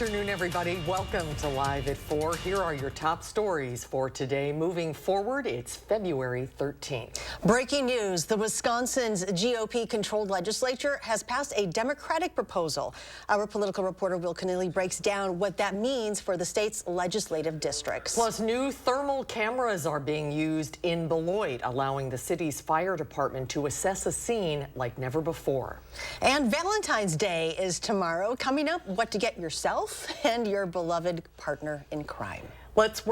afternoon, everybody. Welcome to Live at 4. Here are your top stories for today. Moving forward, it's February 13th. Breaking news, the Wisconsin's GOP-controlled legislature has passed a Democratic proposal. Our political reporter Will Keneally breaks down what that means for the state's legislative districts. Plus, new thermal cameras are being used in Beloit, allowing the city's fire department to assess a scene like never before. And Valentine's Day is tomorrow. Coming up, what to get yourself and your beloved partner in crime. Let's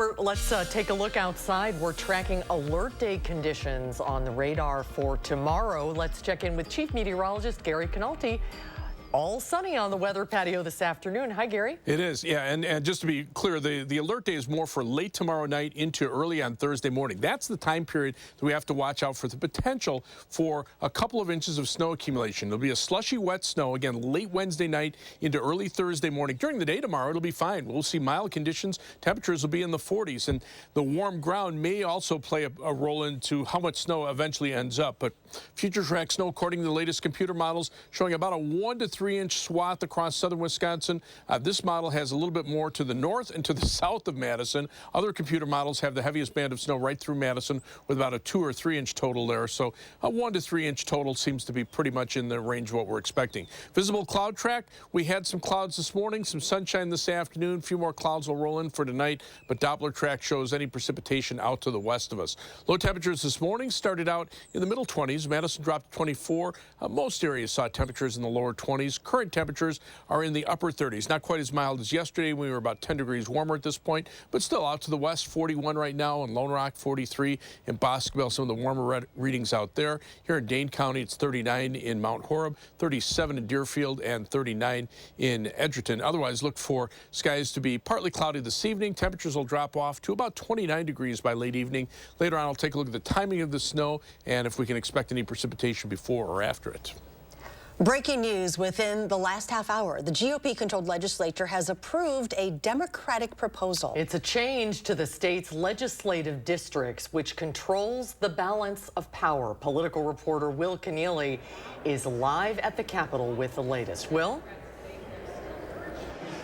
take a look outside. We're tracking alert day conditions on the radar for tomorrow. Let's check in with Chief Meteorologist Gary Canalti. All sunny on the weather patio this afternoon. Hi, Gary. It is, yeah, and just to be clear, the alert day is more for late tomorrow night into early on Thursday morning. That's the time period that we have to watch out for the potential for a couple of inches of snow accumulation. There'll be a slushy, wet snow, again, late Wednesday night into early Thursday morning. During the day tomorrow, it'll be fine. We'll see mild conditions. Temperatures will be in the 40s, and the warm ground may also play a role into how much snow eventually ends up. But future track snow, according to the latest computer models, showing about a 1 to 3-inch swath across southern Wisconsin. This model has a little bit more to the north and to the south of Madison. Other computer models have the heaviest band of snow right through Madison with about a 2 or 3-inch total there. So a 1 to 3-inch total seems to be pretty much in the range of what we're expecting. Visible cloud track, we had some clouds this morning, some sunshine this afternoon. A few more clouds will roll in for tonight, but Doppler track shows any precipitation out to the west of us. Low temperatures this morning started out in the middle 20s. Madison dropped to 24. Most areas saw temperatures in the lower 20s. Current temperatures are in the upper 30s. Not quite as mild as yesterday. We were about 10 degrees warmer at this point, but still out to the west, 41 right now in Lone Rock, 43 in Boscoville, some of the warmer readings out there. Here in Dane County, it's 39 in Mount Horeb, 37 in Deerfield, and 39 in Edgerton. Otherwise, look for skies to be partly cloudy this evening. Temperatures will drop off to about 29 degrees by late evening. Later on, I'll take a look at the timing of the snow and if we can expect any precipitation before or after it. Breaking news, within the last half hour, the GOP-controlled legislature has approved a Democratic proposal. It's a change to the state's legislative districts, which controls the balance of power. Political reporter Will Keneally is live at the Capitol with the latest. Will?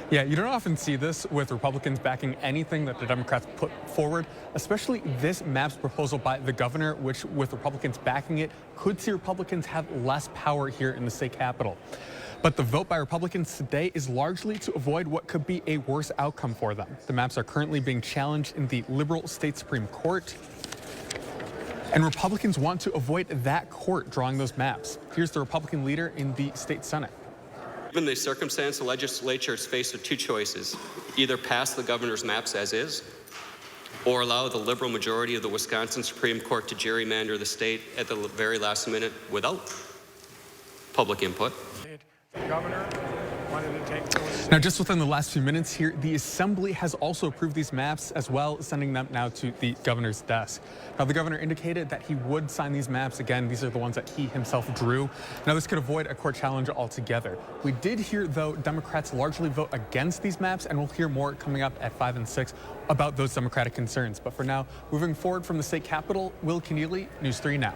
Yeah, you don't often see this with Republicans backing anything that the Democrats put forward, especially this map's proposal by the governor, which with Republicans backing it, could see Republicans have less power here in the state capitol. But the vote by Republicans today is largely to avoid what could be a worse outcome for them. The maps are currently being challenged in the liberal state Supreme Court, and Republicans want to avoid that court drawing those maps. Here's the Republican leader in the state Senate. Given the circumstance, the legislature is faced with two choices: either pass the governor's maps as is, or allow the liberal majority of the Wisconsin Supreme Court to gerrymander the state at the very last minute without public input. The governor wanted to take those. Now, just within the last few minutes here, the Assembly has also approved these maps as well, sending them now to the governor's desk. Now, the governor indicated that he would sign these maps. Again, these are the ones that he himself drew. Now, this could avoid a court challenge altogether. We did hear, though, Democrats largely vote against these maps, and we'll hear more coming up at 5 and 6 about those Democratic concerns. But for now, moving forward from the state capitol, Will Keneally, News 3 Now.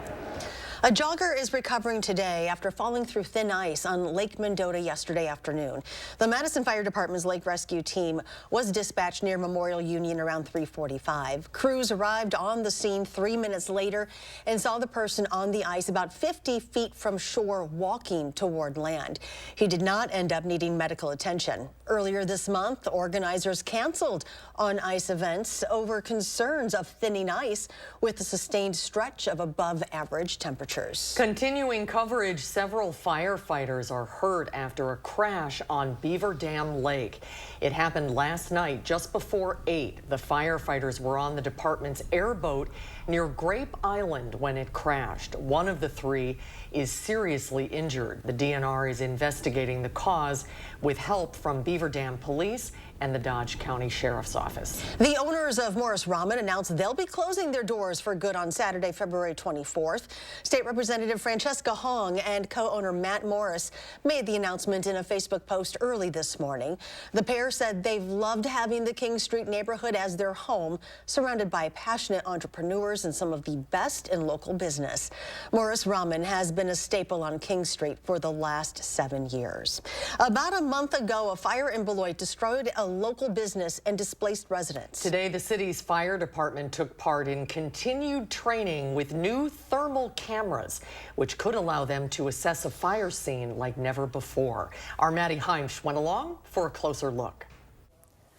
A jogger is recovering today after falling through thin ice on Lake Mendota yesterday afternoon. The Madison Fire Department's lake rescue team was dispatched near Memorial Union around 3:45. Crews arrived on the scene 3 minutes later and saw the person on the ice about 50 feet from shore walking toward land. He did not end up needing medical attention. Earlier this month, organizers canceled on-ice events over concerns of thinning ice with a sustained stretch of above-average temperatures. Continuing coverage, several firefighters are hurt after a crash on Beaver Dam Lake. It happened last night just before 8. The firefighters were on the department's airboat near Grape Island when it crashed. One of the 3 is seriously injured. The DNR is investigating the cause with help from Beaver Dam Police and the Dodge County Sheriff's Office. The owners of Morris Ramen announced they'll be closing their doors for good on Saturday, February 24th. State Representative Francesca Hong and co-owner Matt Morris made the announcement in a Facebook post early this morning. The pair said they've loved having the King Street neighborhood as their home, surrounded by passionate entrepreneurs and some of the best in local business. Morris Ramen has been a staple on King Street for the last 7 years. About a month ago, a fire in Beloit destroyed a local business and displaced residents. Today, the city's fire department took part in continued training with new thermal cameras, which could allow them to assess a fire scene like never before. Our Maddie Heimsch went along for a closer look.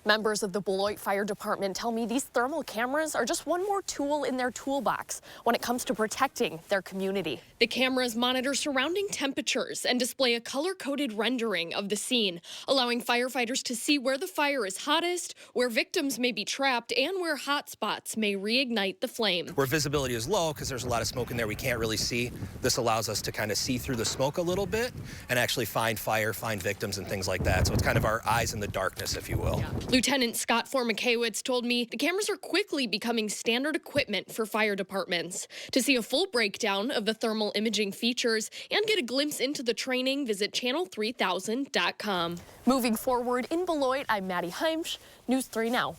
Members of the Beloit Fire Department tell me these thermal cameras are just one more tool in their toolbox when it comes to protecting their community. The cameras monitor surrounding temperatures and display a color-coded rendering of the scene, allowing firefighters to see where the fire is hottest, where victims may be trapped, and where hot spots may reignite the flame. Where visibility is low, because there's a lot of smoke in there we can't really see, this allows us to kind of see through the smoke a little bit and actually find fire, find victims, and things like that. So it's kind of our eyes in the darkness, if you will. Yeah. Lieutenant Scott Formakewicz told me the cameras are quickly becoming standard equipment for fire departments. To see a full breakdown of the thermal imaging features and get a glimpse into the training, visit channel3000.com. Moving forward in Beloit, I'm Maddie Heimsch, News 3 Now.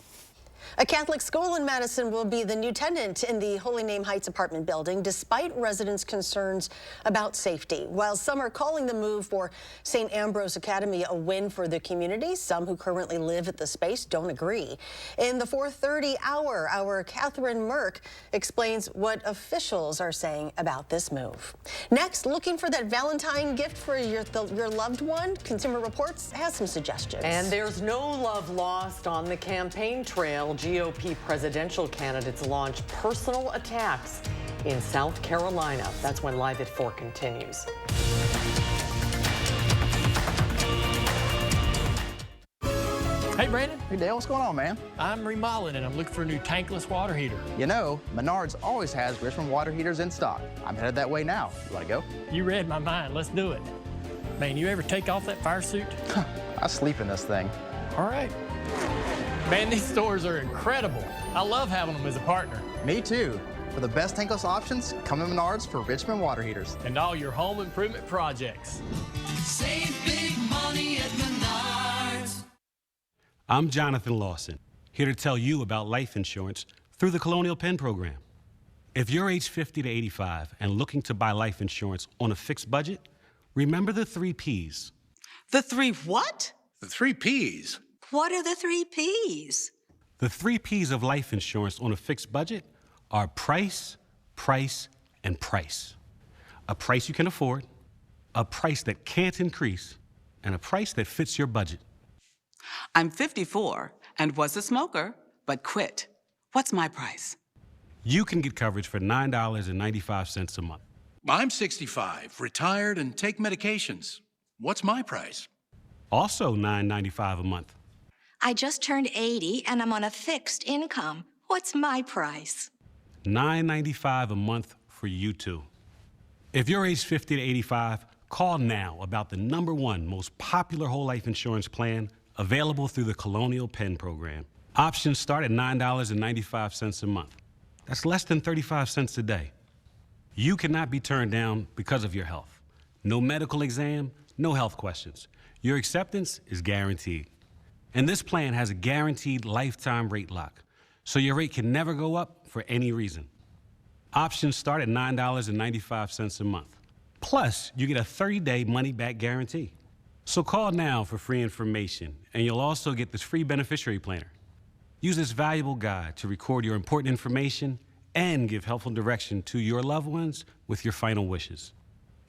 A Catholic school in Madison will be the new tenant in the Holy Name Heights apartment building, despite residents' concerns about safety. While some are calling the move for St. Ambrose Academy a win for the community, some who currently live at the space don't agree. In the 4:30 hour, our Catherine Merck explains what officials are saying about this move. Next, looking for that Valentine gift for your loved one, Consumer Reports has some suggestions. And there's no love lost on the campaign trail. GOP presidential candidates launch personal attacks in South Carolina. That's when Live at 4 continues. Hey, Brandon. Hey, Dale, what's going on, man? I'm remodeling and I'm looking for a new tankless water heater. You know, Menards always has Richmond water heaters in stock. I'm headed that way now. You want to go? You read my mind. Let's do it. Man, you ever take off that fire suit? I sleep in this thing. All right. Man, these stores are incredible. I love having them as a partner. Me too. For the best tankless options, come to Menards for Richmond water heaters. And all your home improvement projects. Save big money at Menards. I'm Jonathan Lawson, here to tell you about life insurance through the Colonial Penn program. If you're age 50 to 85 and looking to buy life insurance on a fixed budget, remember the 3 Ps. The 3 what? The 3 Ps. What are the 3 Ps? The 3 Ps of life insurance on a fixed budget are price, price, and price. A price you can afford, a price that can't increase, and a price that fits your budget. I'm 54 and was a smoker, but quit. What's my price? You can get coverage for $9.95 a month. I'm 65, retired, and take medications. What's my price? Also $9.95 a month. I just turned 80 and I'm on a fixed income. What's my price? $9.95 a month for you too. If you're age 50 to 85, call now about the #1 most popular whole life insurance plan available through the Colonial Penn program. Options start at $9.95 a month. That's less than 35 cents a day. You cannot be turned down because of your health. No medical exam, no health questions. Your acceptance is guaranteed. And this plan has a guaranteed lifetime rate lock, so your rate can never go up for any reason. Options start at $9.95 a month. Plus, you get a 30-day money-back guarantee. So call now for free information, and you'll also get this free beneficiary planner. Use this valuable guide to record your important information and give helpful direction to your loved ones with your final wishes.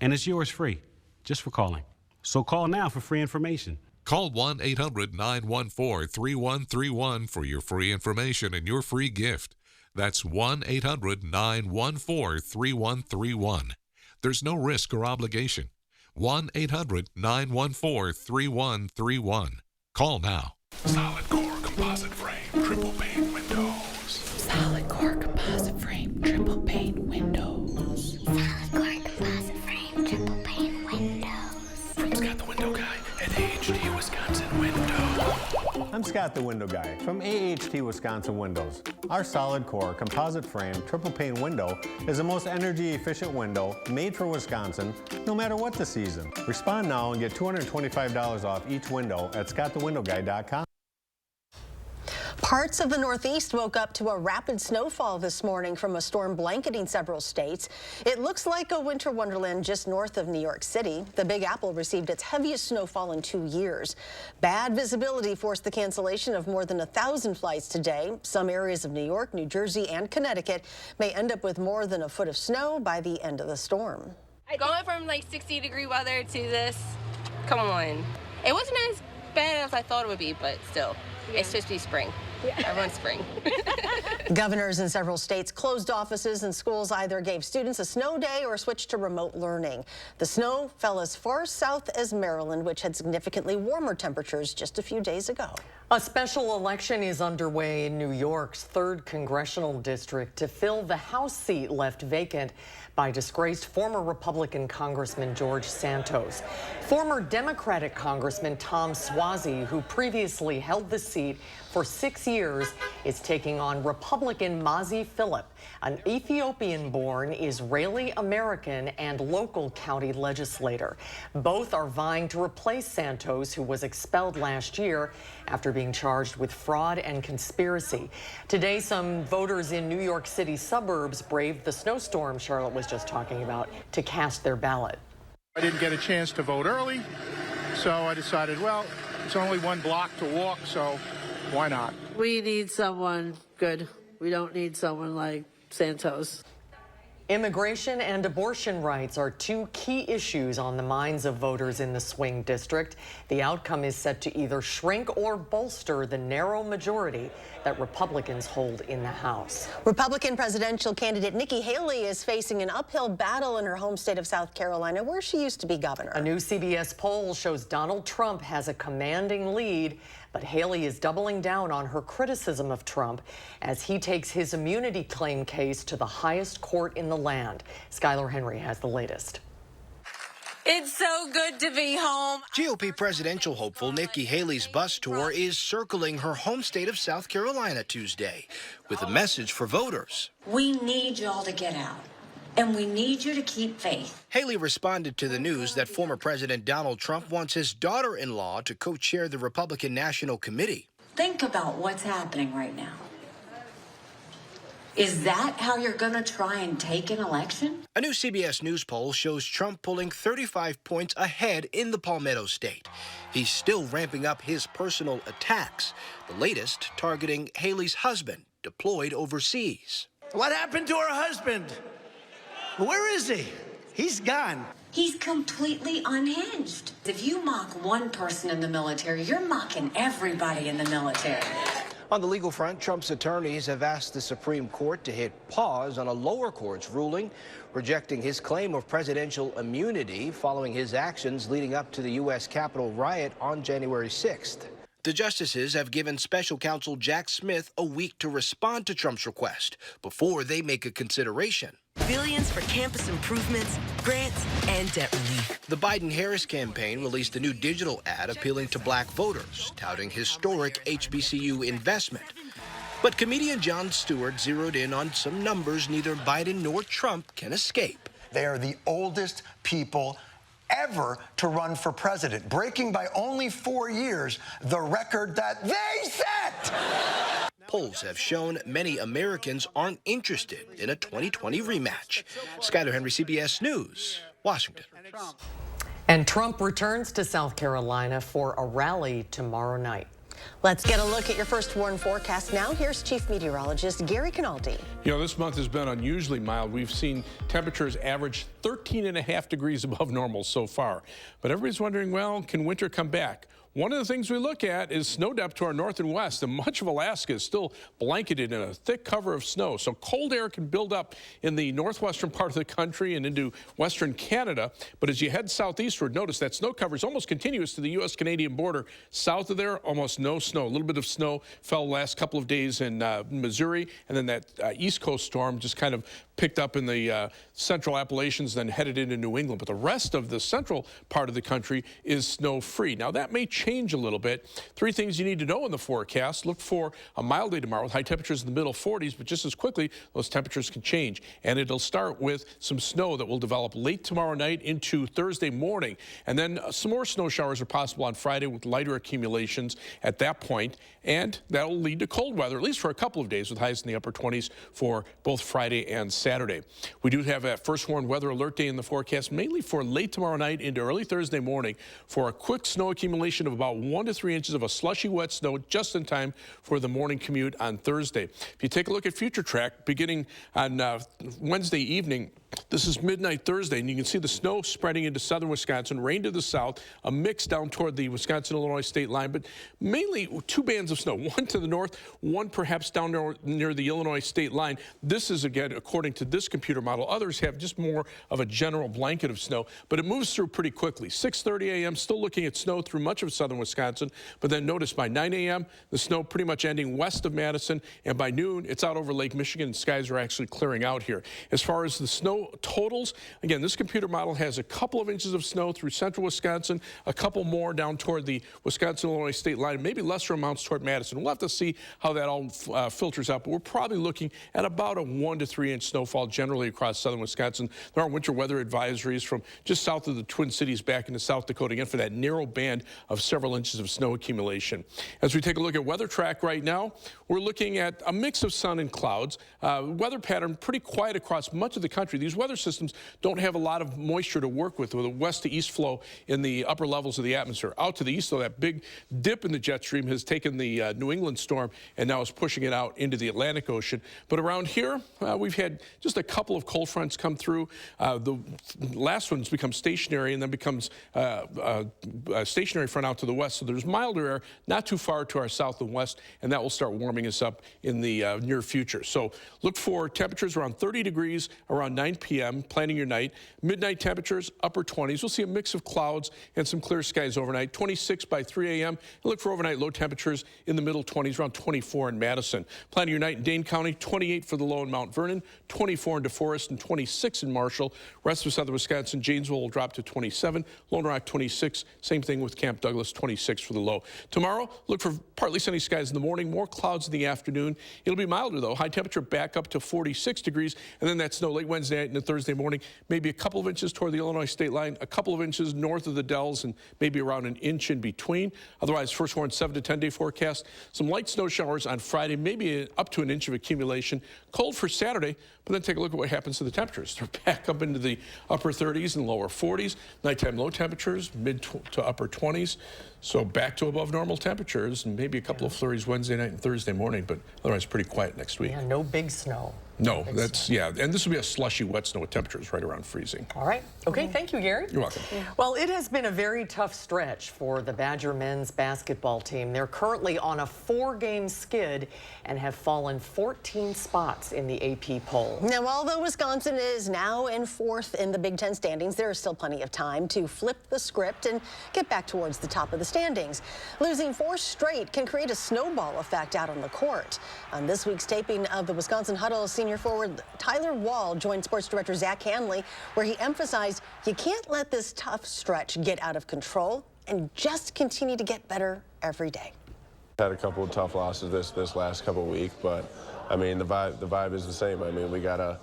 And it's yours free, just for calling. So call now for free information. Call 1-800-914-3131 for your free information and your free gift. That's 1-800-914-3131. There's no risk or obligation. 1-800-914-3131. Call now. Solid core composite frame, triple pane windows. Solid core composite frame, triple pane windows. Solid core composite frame, triple pane windows. Friends got the window guy at HD Wisconsin Window. I'm Scott the Window Guy from AHT Wisconsin Windows. Our solid core composite frame triple pane window is the most energy efficient window made for Wisconsin no matter what the season. Respond now and get $225 off each window at scottthewindowguy.com. Parts of the Northeast woke up to a rapid snowfall this morning from a storm blanketing several states. It looks like a winter wonderland just north of New York City. The Big Apple received its heaviest snowfall in 2 years. Bad visibility forced the cancellation of more than 1,000 flights today. Some areas of New York, New Jersey, and Connecticut may end up with more than a foot of snow by the end of the storm. Going from like 60-degree weather to this, come on. It wasn't as bad as I thought it would be, but still, it's supposed to be spring. Everyone's spring. Governors in several states closed offices and schools either gave students a snow day or switched to remote learning. The snow fell as far south as Maryland, which had significantly warmer temperatures just a few days ago. A special election is underway in New York's 3rd congressional district to fill the House seat left vacant by disgraced former Republican Congressman George Santos. Former Democratic Congressman Tom Suozzi, who previously held the seat for 6 years, is taking on Republican Mazi Philip, an Ethiopian-born Israeli-American and local county legislator. Both are vying to replace Santos, who was expelled last year after being charged with fraud and conspiracy. Today, some voters in New York City suburbs braved the snowstorm Charlotte was just talking about to cast their ballot. I didn't get a chance to vote early, so I decided, well, it's only 1 block to walk, so why not? We need someone good. We don't need someone like Santos. Immigration and abortion rights are 2 key issues on the minds of voters in the swing district. The outcome is set to either shrink or bolster the narrow majority that Republicans hold in the House. Republican presidential candidate Nikki Haley is facing an uphill battle in her home state of South Carolina, where she used to be governor. A new CBS poll shows Donald Trump has a commanding lead, but Haley is doubling down on her criticism of Trump as he takes his immunity claim case to the highest court in the land. Skylar Henry has the latest. It's so good to be home. GOP presidential hopeful Nikki Haley's bus tour is circling her home state of South Carolina Tuesday with a message for voters. We need y'all to get out, and we need you to keep faith. Haley responded to the news that former President Donald Trump wants his daughter-in-law to co-chair the Republican National Committee. Think about what's happening right now. Is that how you're going to try and take an election? A new CBS News poll shows Trump pulling 35 points ahead in the Palmetto State. He's still ramping up his personal attacks, the latest targeting Haley's husband, deployed overseas. What happened to her husband? Where is he? He's gone. He's completely unhinged. If you mock one person in the military, you're mocking everybody in the military. On the legal front, Trump's attorneys have asked the Supreme Court to hit pause on a lower court's ruling, rejecting his claim of presidential immunity following his actions leading up to the U.S. Capitol riot on January 6th. The justices have given special counsel Jack Smith a week to respond to Trump's request before they make a consideration. Billions for campus improvements, grants, and debt relief. The Biden-Harris campaign released a new digital ad appealing to black voters, touting historic HBCU investment. But comedian Jon Stewart zeroed in on some numbers neither Biden nor Trump can escape. They are the oldest people ever to run for president, breaking by only 4 years the record that they set. Polls have shown many Americans aren't interested in a 2020 rematch. Skylar Henry, CBS News, Washington. And Trump returns to South Carolina for a rally tomorrow night. Let's get a look at your first warn forecast now. Here's Chief Meteorologist Gary Canaldi. You know, this month has been unusually mild. We've seen temperatures average 13.5 degrees above normal so far. But everybody's wondering, well, can winter come back? One of the things we look at is snow depth to our north and west, and much of Alaska is still blanketed in a thick cover of snow. So cold air can build up in the northwestern part of the country and into western Canada. But as you head southeastward, notice that snow cover is almost continuous to the U.S.-Canadian border. South of there, almost no snow. A little bit of snow fell the last couple of days in Missouri, and then that East Coast storm just kind of picked up in the central Appalachians, then headed into New England. But the rest of the central part of the country is snow-free. Now, that may change change a little bit. 3 things you need to know in the forecast. Look for a mild day tomorrow with high temperatures in the middle 40s, but just as quickly, those temperatures can change. And it'll start with some snow that will develop late tomorrow night into Thursday morning. And then some more snow showers are possible on Friday with lighter accumulations at that point. And that will lead to cold weather, at least for a couple of days, with highs in the upper 20s for both Friday and Saturday. We do have a first warned weather alert day in the forecast, mainly for late tomorrow night into early Thursday morning for a quick snow accumulation of about 1 to 3 inches of a slushy wet snow just in time for the morning commute on Thursday. If you take a look at Future Track, beginning on Wednesday evening, this is midnight Thursday, and you can see the snow spreading into southern Wisconsin, rain to the south, a mix down toward the Wisconsin-Illinois state line, but mainly 2 bands of snow, one to the north, one perhaps down near the Illinois state line. This is, again, according to this computer model. Others have just more of a general blanket of snow, but it moves through pretty quickly. 6:30 a.m., still looking at snow through much of southern Wisconsin, but then notice by 9 a.m., the snow pretty much ending west of Madison, and by noon, it's out over Lake Michigan, and skies are actually clearing out here. As far as the snow totals, again, this computer model has a couple of inches of snow through central Wisconsin, a couple more down toward the Wisconsin-Illinois state line, maybe lesser amounts toward Madison. We'll have to see how that all filters out, but we're probably looking at about a 1 to 3 inch snowfall generally across southern Wisconsin. There are winter weather advisories from just south of the Twin Cities back into South Dakota, again, for that narrow band of several inches of snow accumulation. As we take a look at Weather Track right now, we're looking at a mix of sun and clouds. Weather pattern pretty quiet across much of the country. These weather systems don't have a lot of moisture to work with a west to east flow in the upper levels of the atmosphere. Out to the east, though, that big dip in the jet stream has taken the New England storm and now is pushing it out into the Atlantic Ocean. But around here, we've had just a couple of cold fronts come through. The last one's become stationary and then becomes a stationary front out to the west. So there's milder air not too far to our south and west, and that will start warming us up in the near future. So look for temperatures around 30 degrees around 9 p.m., planning your night. Midnight temperatures, upper 20s. We'll see a mix of clouds and some clear skies overnight. 26 by 3 a.m. And look for overnight low temperatures in the middle 20s, around 24 in Madison. Planning your night in Dane County, 28 for the low in Mount Vernon, 24 in DeForest, and 26 in Marshall. Rest of southern Wisconsin, Janesville will drop to 27. Lone Rock, 26. Same thing with Camp Douglas, 26 for the low. Tomorrow, look for partly sunny skies in the morning, more clouds in the afternoon. It'll be milder, though. High temperature back up to 46 degrees, and then that snow late Wednesday night and Thursday morning, maybe a couple of inches toward the Illinois state line, a couple of inches north of the Dells, and maybe around an inch in between. Otherwise, first warned 7 to 10 day forecast. Some light snow showers on Friday, maybe up to an inch of accumulation. Cold for Saturday, but then take a look at what happens to the temperatures. They're back up into the upper 30s and lower 40s. Nighttime low temperatures, mid to upper 20s. So back to above normal temperatures, and maybe a couple of flurries Wednesday night and Thursday morning, but otherwise pretty quiet next week. Yeah, no big snow. No, that's, yeah, and this will be a slushy wet snow with temperatures right around freezing. All right. Okay, thank you, Gary. You're welcome. Well, it has been a very tough stretch for the Badger men's basketball team. They're currently on a 4-game skid and have fallen 14 spots in the AP poll. Now, although Wisconsin is now in 4th in the Big Ten standings, there is still plenty of time to flip the script and get back towards the top of the standings. Losing 4 straight can create a snowball effect out on the court. On this week's taping of the Wisconsin Huddle, senior forward Tyler Wall joined sports director Zach Hanley, where he emphasized you can't let this tough stretch get out of control and just continue to get better every day. Had a couple of tough losses this last couple of weeks, but I mean the vibe is the same. I mean we gotta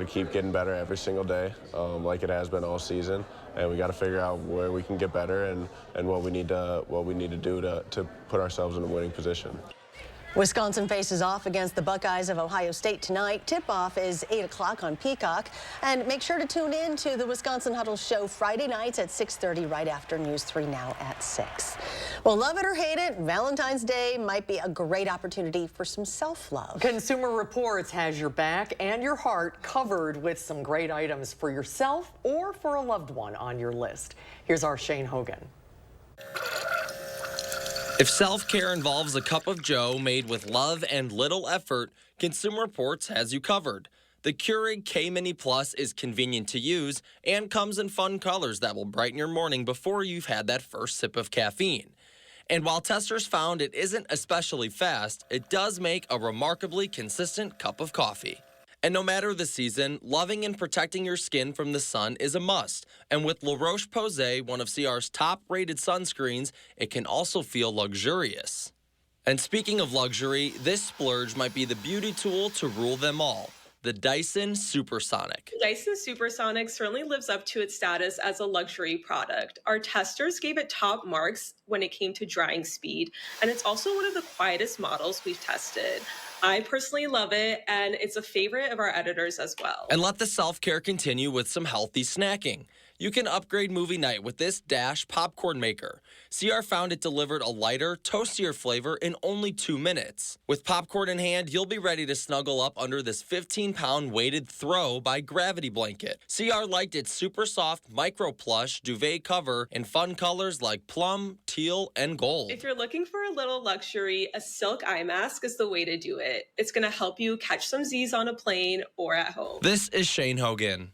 keep getting better every single day, like it has been all season, and we got to figure out where we can get better and what we need to do to put ourselves in a winning position. Wisconsin faces off against the Buckeyes of Ohio State tonight. Tip-off is 8 o'clock on Peacock. And make sure to tune in to the Wisconsin Huddle show Friday nights at 6:30 right after News 3 Now at 6. Well, love it or hate it, Valentine's Day might be a great opportunity for some self-love. Consumer Reports has your back and your heart covered with some great items for yourself or for a loved one on your list. Here's our Shane Hogan. If self-care involves a cup of joe made with love and little effort, Consumer Reports has you covered. The Keurig K-Mini Plus is convenient to use and comes in fun colors that will brighten your morning before you've had that first sip of caffeine. And while testers found it isn't especially fast, it does make a remarkably consistent cup of coffee. And no matter the season, loving and protecting your skin from the sun is a must. And with La Roche-Posay, one of CR's top-rated sunscreens, it can also feel luxurious. And speaking of luxury, this splurge might be the beauty tool to rule them all. The Dyson Supersonic. Dyson Supersonic certainly lives up to its status as a luxury product. Our testers gave it top marks when it came to drying speed, and it's also one of the quietest models we've tested. I personally love it, and it's a favorite of our editors as well. And let the self-care continue with some healthy snacking. You can upgrade movie night with this Dash popcorn maker. CR found it delivered a lighter, toastier flavor in only 2 minutes. With popcorn in hand, you'll be ready to snuggle up under this 15-pound weighted throw by Gravity blanket. CR liked its super soft micro plush duvet cover in fun colors like plum, teal, and gold. If you're looking for a little luxury, a silk eye mask is the way to do it. It's going to help you catch some Z's on a plane or at home. This is Shane Hogan.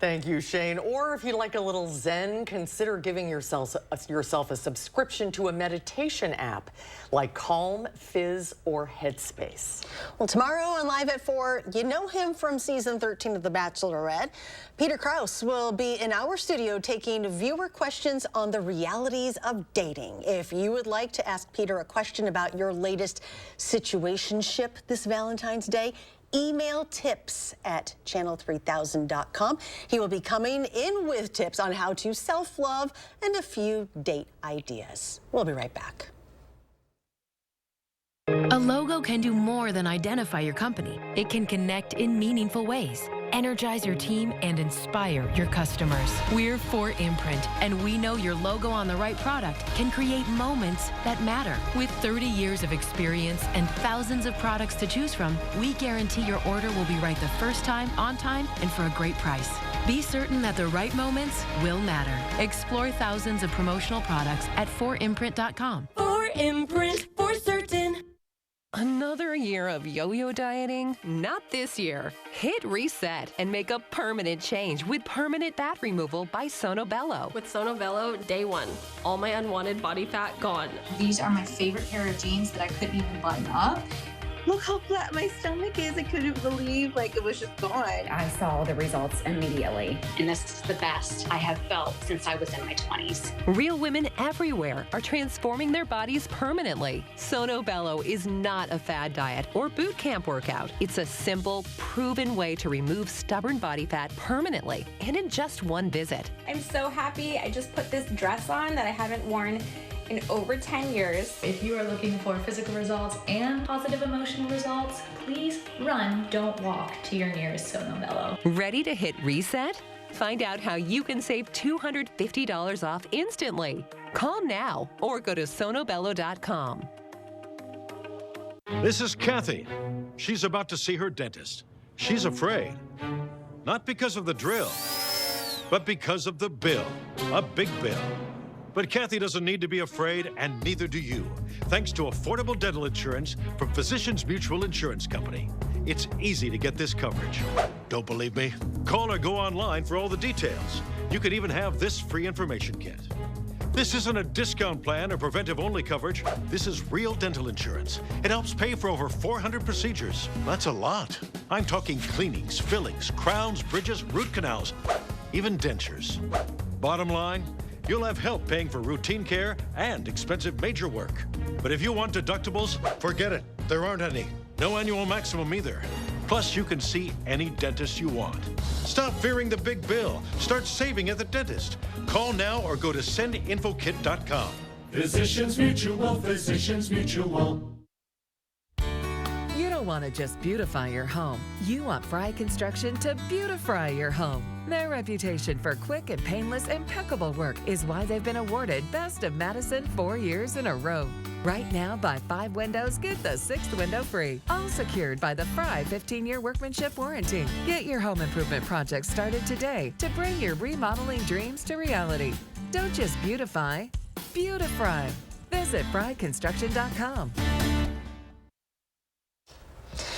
Thank you, Shane. Or if you like a little zen, consider giving yourself a subscription to a meditation app like Calm, Fizz, or Headspace. Well, tomorrow on Live at 4, you know him from season 13 of The Bachelorette. Peter Krause will be in our studio taking viewer questions on the realities of dating. If you would like to ask Peter a question about your latest situationship this Valentine's Day, email tips@channel3000.com. He will be coming in with tips on how to self-love and a few date ideas. We'll be right back. A logo can do more than identify your company. It can connect in meaningful ways, energize your team, and inspire your customers. We're 4imprint, and we know your logo on the right product can create moments that matter. With 30 years of experience and thousands of products to choose from, we guarantee your order will be right the first time, on time, and for a great price. Be certain that the right moments will matter. Explore thousands of promotional products at 4imprint.com. 4imprint, for certain. Another year of yo-yo dieting? Not this year. Hit reset and make a permanent change with permanent fat removal by Sonobello. With Sonobello, day one, all my unwanted body fat gone. These are my favorite pair of jeans that I couldn't even button up. Look how flat my stomach is. I couldn't believe it was just gone. I saw the results immediately. And this is the best I have felt since I was in my 20s. Real women everywhere are transforming their bodies permanently. Sonobello is not a fad diet or boot camp workout. It's a simple, proven way to remove stubborn body fat permanently and in just one visit. I'm so happy. I just put this dress on that I haven't worn in over 10 years. If you are looking for physical results and positive emotional results, please run, don't walk to your nearest Sonobello. Ready to hit reset? Find out how you can save $250 off instantly. Call now or go to sonobello.com. This is Kathy. She's about to see her dentist. She's afraid. Not because of the drill, but because of the bill. A big bill. But Kathy doesn't need to be afraid, and neither do you, thanks to affordable dental insurance from Physicians Mutual Insurance Company. It's easy to get this coverage. Don't believe me? Call or go online for all the details. You can even have this free information kit. This isn't a discount plan or preventive-only coverage. This is real dental insurance. It helps pay for over 400 procedures. That's a lot. I'm talking cleanings, fillings, crowns, bridges, root canals, even dentures. Bottom line, you'll have help paying for routine care and expensive major work. But if you want deductibles, forget it. There aren't any. No annual maximum either. Plus, you can see any dentist you want. Stop fearing the big bill. Start saving at the dentist. Call now or go to sendinfokit.com. Physicians Mutual, Physicians Mutual. You don't want to just beautify your home. You want Fry Construction to beautify your home. Their reputation for quick and painless, impeccable work is why they've been awarded Best of Madison 4 years in a row. Right now, buy 5 windows, get the 6th window free. All secured by the Fry 15-year workmanship warranty. Get your home improvement project started today to bring your remodeling dreams to reality. Don't just beautify, beautify. Visit fryconstruction.com.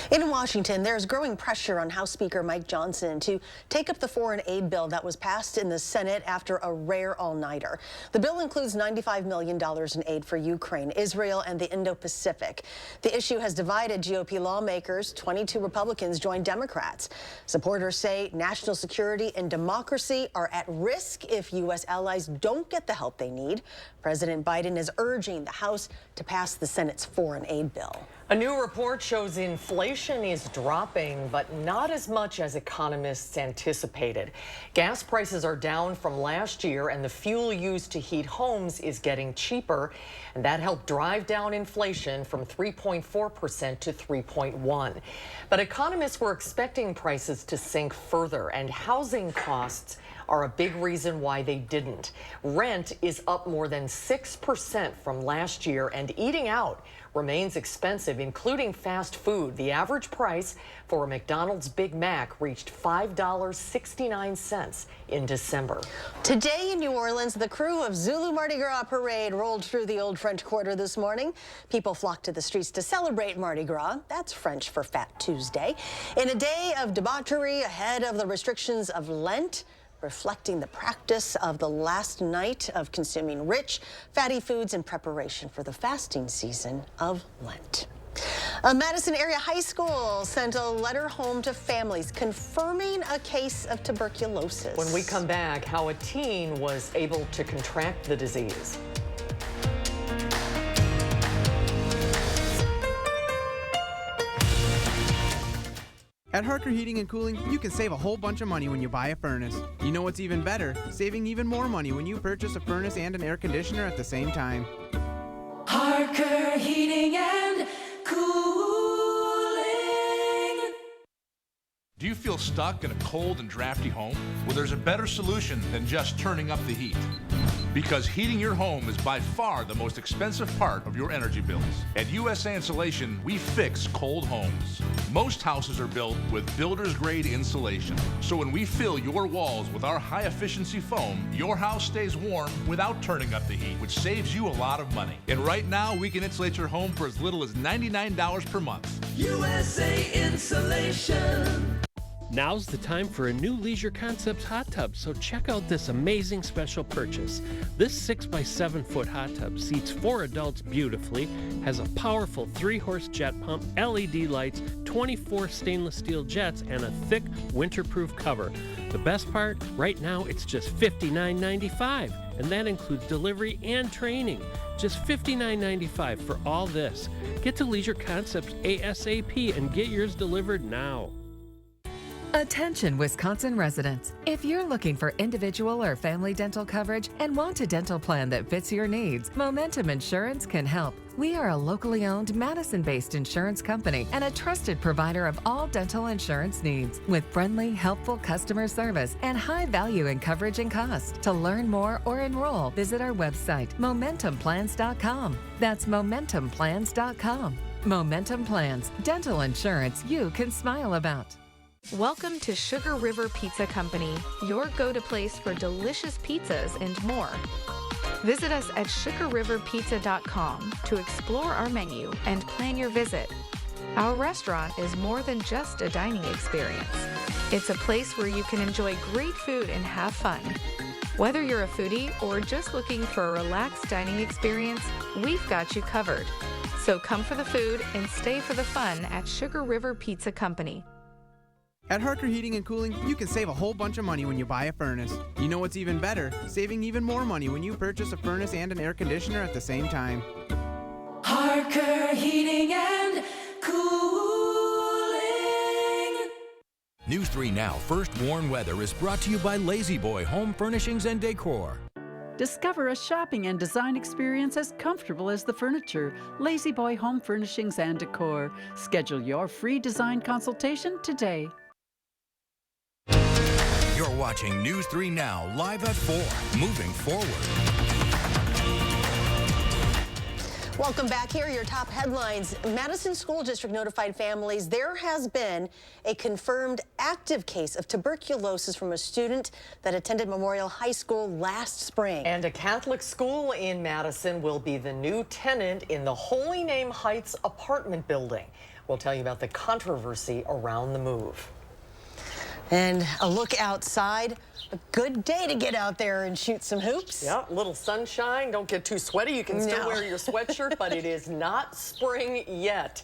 In Washington, there's growing pressure on House Speaker Mike Johnson to take up the foreign aid bill that was passed in the Senate after a rare all-nighter. The bill includes $95 million in aid for Ukraine, Israel, and the Indo-Pacific. The issue has divided GOP lawmakers. 22 Republicans joined Democrats. Supporters say national security and democracy are at risk if U.S. allies don't get the help they need. President Biden is urging the House to pass the Senate's foreign aid bill. A new report shows inflation is dropping, but not as much as economists anticipated. Gas prices are down from last year, and the fuel used to heat homes is getting cheaper, and that helped drive down inflation from 3.4% to 3.1%. But economists were expecting prices to sink further, and housing costs are a big reason why they didn't. Rent is up more than 6% from last year, and eating out remains expensive, including fast food. The average price for a McDonald's Big Mac reached $5.69 in December. Today in New Orleans, the crew of Zulu Mardi Gras Parade rolled through the Old French Quarter this morning. People flocked to the streets to celebrate Mardi Gras. That's French for Fat Tuesday. In a day of debauchery ahead of the restrictions of Lent, reflecting the practice of the last night of consuming rich, fatty foods in preparation for the fasting season of Lent. A Madison area high school sent a letter home to families confirming a case of tuberculosis. When we come back, how a teen was able to contract the disease. At Harker Heating and Cooling, you can save a whole bunch of money when you buy a furnace. You know what's even better? Saving even more money when you purchase a furnace and an air conditioner at the same time. Harker Heating and Cooling. Do you feel stuck in a cold and drafty home? Well, there's a better solution than just turning up the heat. Because heating your home is by far the most expensive part of your energy bills. At USA Insulation, we fix cold homes. Most houses are built with builder's grade insulation. So when we fill your walls with our high efficiency foam, your house stays warm without turning up the heat, which saves you a lot of money. And right now, we can insulate your home for as little as $99 per month. USA Insulation. Now's the time for a new Leisure Concepts hot tub, so check out this amazing special purchase. This 6x7 foot hot tub seats 4 adults beautifully, has a powerful 3-horse jet pump, LED lights, 24 stainless steel jets, and a thick winterproof cover. The best part, right now it's just $59.95, and that includes delivery and training. Just $59.95 for all this. Get to Leisure Concepts ASAP and get yours delivered now. Attention Wisconsin residents. If you're looking for individual or family dental coverage and want a dental plan that fits your needs, Momentum Insurance can help. We are a locally owned Madison-based insurance company and a trusted provider of all dental insurance needs with friendly, helpful customer service and high value in coverage and cost. To learn more or enroll, visit our website, MomentumPlans.com. That's MomentumPlans.com. Momentum Plans, dental insurance you can smile about. Welcome to Sugar River Pizza Company, your go-to place for delicious pizzas and more. Visit us at sugarriverpizza.com to explore our menu and plan your visit. Our restaurant is more than just a dining experience. It's a place where you can enjoy great food and have fun. Whether you're a foodie or just looking for a relaxed dining experience, we've got you covered. So come for the food and stay for the fun at Sugar River Pizza Company. At Harker Heating and Cooling, you can save a whole bunch of money when you buy a furnace. You know what's even better? Saving even more money when you purchase a furnace and an air conditioner at the same time. Harker Heating and Cooling. News 3 Now First Warn Weather is brought to you by Lazy Boy Home Furnishings and Decor. Discover a shopping and design experience as comfortable as the furniture. Lazy Boy Home Furnishings and Decor. Schedule your free design consultation today. You're watching News 3 Now, live at 4, moving forward. Welcome back. Here are your top headlines. Madison School District notified families there has been a confirmed active case of tuberculosis from a student that attended Memorial High School last spring. And a Catholic school in Madison will be the new tenant in the Holy Name Heights apartment building. We'll tell you about the controversy around the move. And a look outside. A good day to get out there and shoot some hoops. Yeah, a little sunshine. Don't get too sweaty. You can still wear your sweatshirt, but it is not spring yet.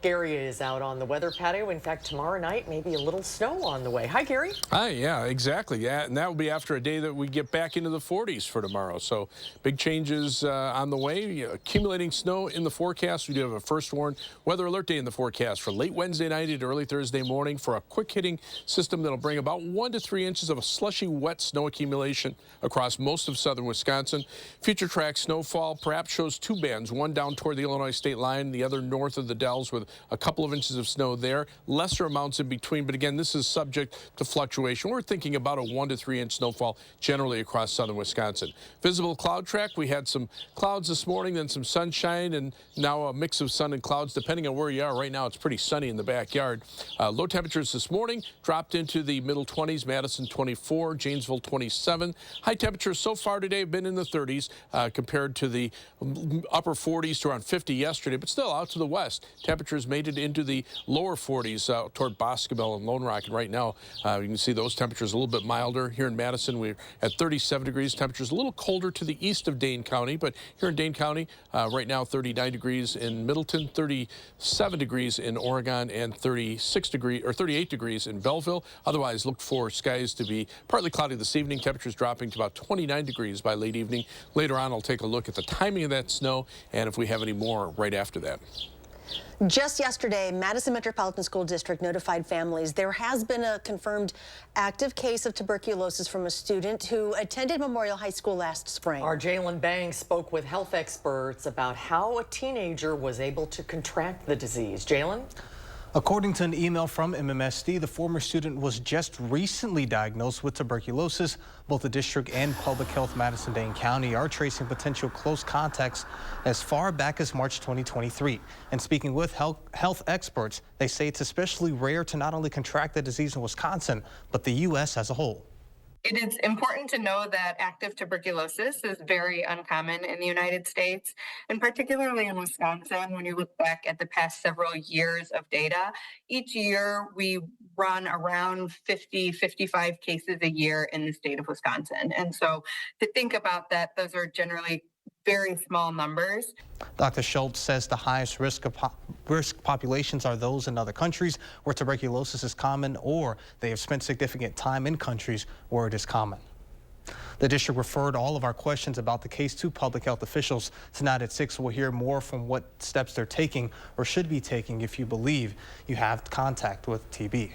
Gary is out on the weather patio. In fact, tomorrow night, maybe a little snow on the way. Hi, Gary. Hi, yeah, exactly. Yeah, and that will be after a day that we get back into the 40s for tomorrow. So big changes on the way. Accumulating snow in the forecast. We do have a first warn weather alert day in the forecast for late Wednesday night into early Thursday morning for a quick hitting system that'll bring about 1 to 3 inches of a slushy wet snow accumulation across most of southern Wisconsin. Future track snowfall perhaps shows 2 bands, one down toward the Illinois state line, the other north of the Dells with a couple of inches of snow there. Lesser amounts in between, but again, this is subject to fluctuation. We're thinking about a 1 to 3 inch snowfall generally across southern Wisconsin. Visible cloud track, we had some clouds this morning, then some sunshine, and now a mix of sun and clouds depending on where you are. Right now it's pretty sunny in the backyard. Low temperatures this morning dropped into the middle 20s, Madison 24, Janesville 27. High temperatures so far today have been in the 30s compared to the upper 40s to around 50 yesterday, but still out to the west. Temperatures made it into the lower 40s toward Boscobel and Lone Rock, and right now you can see those temperatures a little bit milder. Here in Madison, we're at 37 degrees. Temperatures a little colder to the east of Dane County, but here in Dane County, right now 39 degrees in Middleton, 37 degrees in Oregon, and 38 degrees in Belleville. Otherwise, look for skies to be partly cloudy this evening. Temperatures dropping to about 29 degrees by late evening. Later on, I'll take a look at the timing of that snow and if we have any more right after that. Just yesterday, Madison Metropolitan School District notified families there has been a confirmed active case of tuberculosis from a student who attended Memorial High School last spring. Our Jalen Banks spoke with health experts about how a teenager was able to contract the disease. Jalen? According to an email from MMSD, the former student was just recently diagnosed with tuberculosis. Both the district and Public Health Madison-Dane County are tracing potential close contacts as far back as March 2023. And speaking with health experts, they say it's especially rare to not only contract the disease in Wisconsin, but the U.S. as a whole. It is important to know that active tuberculosis is very uncommon in the United States, and particularly in Wisconsin. When you look back at the past several years of data, each year we run around 55 cases a year in the state of Wisconsin. And so to think about that, those are generally very small numbers. Dr. Schultz says the highest risk populations are those in other countries where tuberculosis is common, or they have spent significant time in countries where it is common. The district referred all of our questions about the case to public health officials. Tonight at 6, we'll hear more from what steps they're taking or should be taking if you believe you have contact with TB.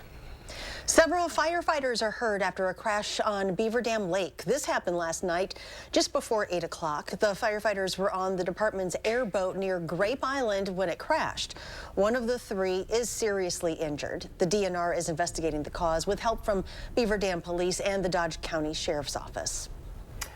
Several firefighters are hurt after a crash on Beaver Dam Lake. This happened last night just before 8 o'clock. The firefighters were on the department's airboat near Grape Island when it crashed. One of the 3 is seriously injured. The DNR is investigating the cause with help from Beaver Dam Police and the Dodge County Sheriff's Office.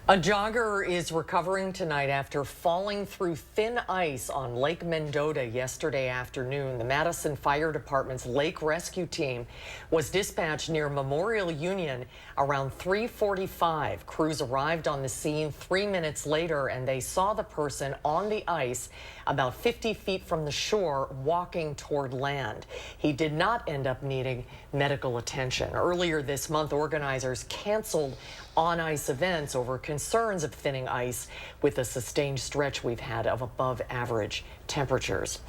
A jogger is recovering tonight after falling through thin ice on Lake Mendota yesterday afternoon. The Madison Fire Department's lake rescue team was dispatched near Memorial Union around 3:45. Crews arrived on the scene 3 minutes later, and they saw the person on the ice about 50 feet from the shore walking toward land. He did not end up needing medical attention. Earlier this month, organizers canceled on-ice events over concerns of thinning ice with the sustained stretch we've had of above average temperatures.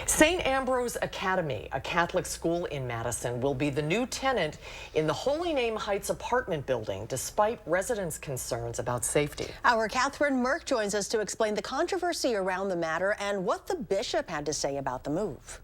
St. Ambrose Academy, a Catholic school in Madison, will be the new tenant in the Holy Name Heights apartment building, despite residents' concerns about safety. Our Catherine Merck joins us to explain the controversy around the matter and what the bishop had to say about the move.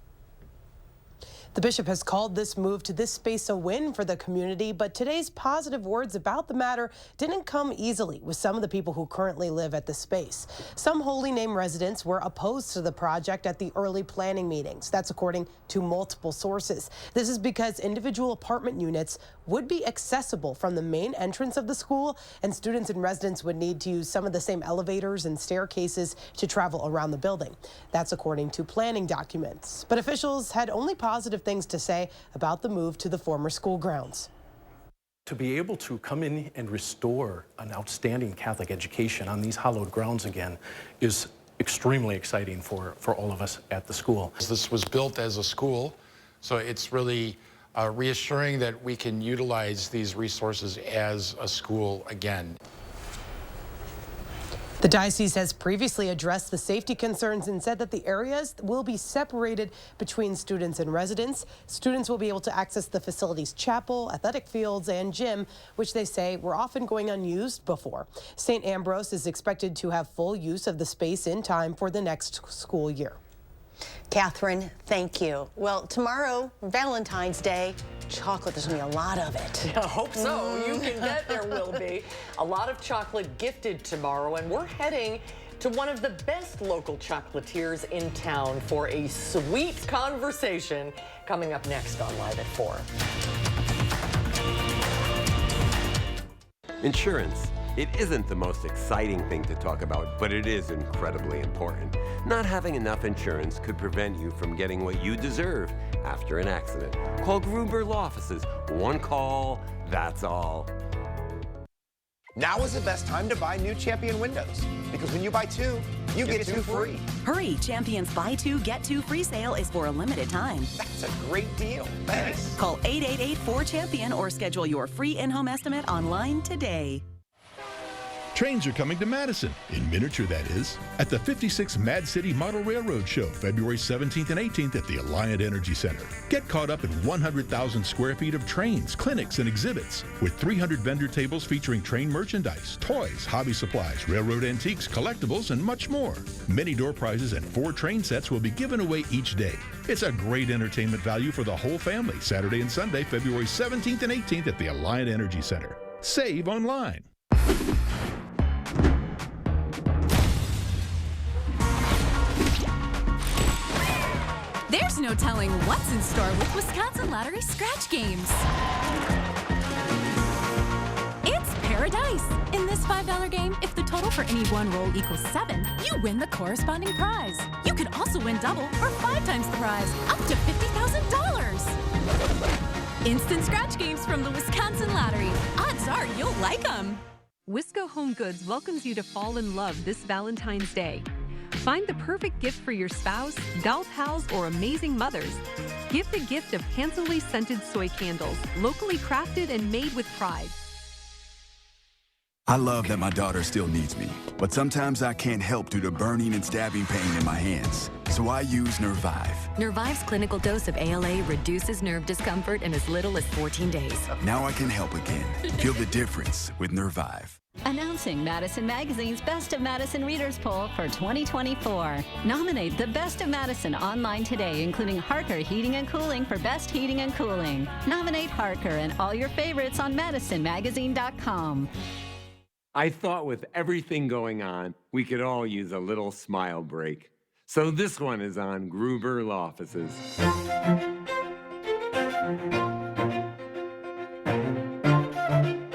The bishop has called this move to this space a win for the community, but today's positive words about the matter didn't come easily with some of the people who currently live at the space. Some Holy Name residents were opposed to the project at the early planning meetings. That's according to multiple sources. This is because individual apartment units would be accessible from the main entrance of the school, and students and residents would need to use some of the same elevators and staircases to travel around the building. That's according to planning documents. But officials had only positive things to say about the move to the former school grounds. To be able to come in and restore an outstanding Catholic education on these hallowed grounds again is extremely exciting for all of us at the school. This was built as a school, so it's really reassuring that we can utilize these resources as a school again. The diocese has previously addressed the safety concerns and said that the areas will be separated between students and residents. Students will be able to access the facility's chapel, athletic fields, and gym, which they say were often going unused before. St. Ambrose is expected to have full use of the space in time for the next school year. Catherine, thank you. Well, tomorrow, Valentine's Day, chocolate, there's going to be a lot of it. I hope so. You can bet there will be. A lot of chocolate gifted tomorrow, and we're heading to one of the best local chocolatiers in town for a sweet conversation coming up next on Live at 4. Insurance. It isn't the most exciting thing to talk about, but it is incredibly important. Not having enough insurance could prevent you from getting what you deserve after an accident. Call Gruber Law Offices. One call, that's all. Now is the best time to buy new Champion windows, because when you buy two, you get two free. Hurry, Champion's Buy Two, Get Two free sale is for a limited time. That's a great deal. Thanks. Call 888-4CHAMPION or schedule your free in-home estimate online today. Trains are coming to Madison, in miniature that is, at the 56th Mad City Model Railroad Show, February 17th and 18th at the Alliant Energy Center. Get caught up in 100,000 square feet of trains, clinics, and exhibits, with 300 vendor tables featuring train merchandise, toys, hobby supplies, railroad antiques, collectibles, and much more. Many door prizes and 4 train sets will be given away each day. It's a great entertainment value for the whole family, Saturday and Sunday, February 17th and 18th at the Alliant Energy Center. Save online. There's no telling what's in store with Wisconsin Lottery scratch games. It's paradise. In this $5 game, if the total for any one roll equals 7, you win the corresponding prize. You could also win double or 5 times the prize, up to $50,000. Instant scratch games from the Wisconsin Lottery. Odds are you'll like them. Wisco Home Goods welcomes you to fall in love this Valentine's Day. Find the perfect gift for your spouse, doll pals, or amazing mothers. Give the gift of handsomely scented soy candles, locally crafted and made with pride. I love that my daughter still needs me, but sometimes I can't help due to burning and stabbing pain in my hands. So I use Nervive. Nervive's clinical dose of ALA reduces nerve discomfort in as little as 14 days. Now I can help again. Feel the difference with Nervive. Announcing Madison Magazine's Best of Madison Readers Poll for 2024. Nominate the Best of Madison online today, including Harker Heating and Cooling for Best Heating and Cooling. Nominate Harker and all your favorites on MadisonMagazine.com. I thought with everything going on, we could all use a little smile break. So this one is on Gruber Law Offices.